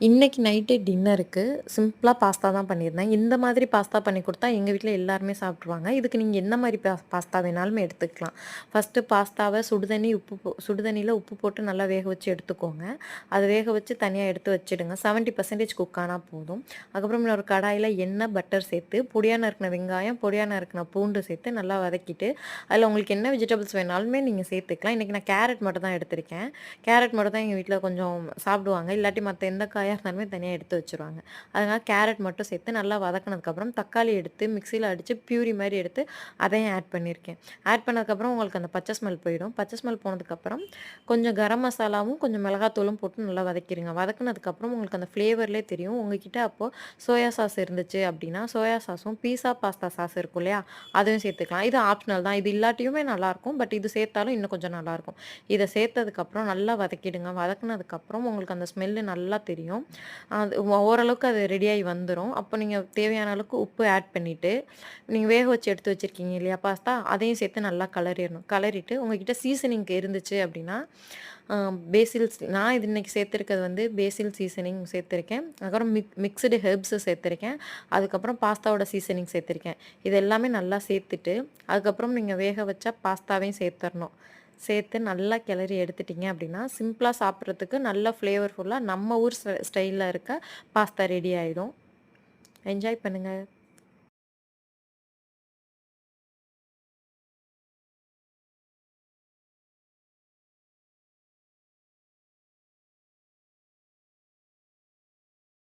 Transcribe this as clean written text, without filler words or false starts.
இன்னைக்கு நைட்டு டின்னருக்கு சிம்பிளா பாஸ்தா தான் பண்ணியிருந்தேன். இந்த மாதிரி பாஸ்தா பண்ணி குடுத்தா எங்க வீட்ல எல்லாருமே சாப்ட்டுருவாங்க. இதுக்கு நீங்க என்ன மாரி பாஸ்தா வேணாலுமே எடுத்துக்கலாம். ஃபர்ஸ்ட்டு பாஸ்தாவ சுடுதண்ணீல உப்பு போட்டு நல்லா வேக வச்சு எடுத்துக்கோங்க. அத வேக வச்சு தனியா எடுத்து வச்சுடுங்க. 70% குக் ஆனா போதும். அதுக்கப்புறம் இன்னொரு கடாயில எண்ணெய், பட்டர் சேர்த்து பொடியா நறுக்குன வெங்காயம், பொடியா நறுக்குன பூண்டு சேர்த்து நல்லா வதக்கிட்டு, அதில உங்களுக்கு என்ன வெஜிடபிள்ஸ் வேணாலுமே நீங்க சேர்த்துக்கலாம். இன்னைக்கு நான் கேரட் மட்டும் தான் எடுத்திருக்கேன். கேரட் மட்டும் தான் எங்க வீட்ல கொஞ்சம் சாப்பிடுவாங்க. இல்லாட்டி மத்த எந்த காயா இருந்தாலுமே தனியா எடுத்து வச்சுருவாங்க. அதனால கேரட் மட்டும் சேர்த்து நல்லா வதக்குனதுக்கப்புறம், தக்காளி எடுத்து மிக்ஸியில அடிச்சு பியூரி மாரி எடுத்து அதையும் ஆட் பண்ணியிருக்கேன். ஆட் பண்ணதுக்கப்புறம் உங்களுக்கு அந்த பச்சை ஸ்மெல் போயிடும். பச்சை ஸ்மெல் போனதுக்கப்புறம் கொஞ்சம் கரம் மசாலாவும், கொஞ்சம் மிளகாத்தூளும் போட்டு நல்லா வதக்கிருங்க. வதக்குனதுக்கப்புறம் உங்களுக்கு அந்த ஃப்ளேவர்லேயே தெரியும். உங்ககிட்ட அப்போ சோயா சாஸ் இருந்துச்சு அப்படின்னா, சோயா சாஸும், பீஸா பாஸ்தா சாஸ் இருக்கும் இல்லையா? அதையும் சேர்த்துக்கலாம். இது ஆப்ஷனல் தான். இது இல்லாட்டியுமே நல்லாயிருக்கும். பட் இது சேர்த்தாலும் இன்னும் கொஞ்சம் நல்லாயிருக்கும். இத சேர்த்ததுக்கப்புறம் நல்லா வதக்கிடுங்க. வதக்குனதுக்கப்புறம் உங்களுக்கு அந்த ஸ்மெல்லு நல்லா தெரியும். அது ஓரளவுக்கு அது ரெடியாகி வந்துரும். அப்போ நீங்க தேவையான அளவுக்கு உப்பு ஆட் பண்ணிட்டு, நீங்க வேக வச்சு எடுத்து வச்சிருக்கீங்க இல்லையா பாஸ்தா, அதையும் சேர்த்து நல்லா கலரிறணும். கலரிட்டு உங்ககிட்ட சீசனிங்க்கு இருந்துச்சு அப்படின்னா, நான் இது இன்னைக்கு சேர்த்துருக்கிறது வந்து பேசில் சீசனிங் சேர்த்துருக்கேன். அதுக்கப்புறம் மிக்ஸ்டு ஹெர்ப்ஸ் சேர்த்துருக்கேன். அதுக்கப்புறம் பாஸ்தாவோட சீசனிங் சேர்த்துருக்கேன். இது எல்லாமே நல்லா சேர்த்துட்டு, அதுக்கப்புறம் நீங்க வேக வச்ச பாஸ்தாவையும் சேர்த்தரணும். சேர்த்து நல்லா கிளறி எடுத்துட்டீங்க அப்படின்னா, சிம்பிளா சாப்பிட்றதுக்கு நல்ல ஃப்ளேவர்ஃபுல்லா நம்ம ஊர் ஸ்டைல்ல இருக்க பாஸ்தா ரெடி ஆயிடும். என்ஜாய் பண்ணுங்க.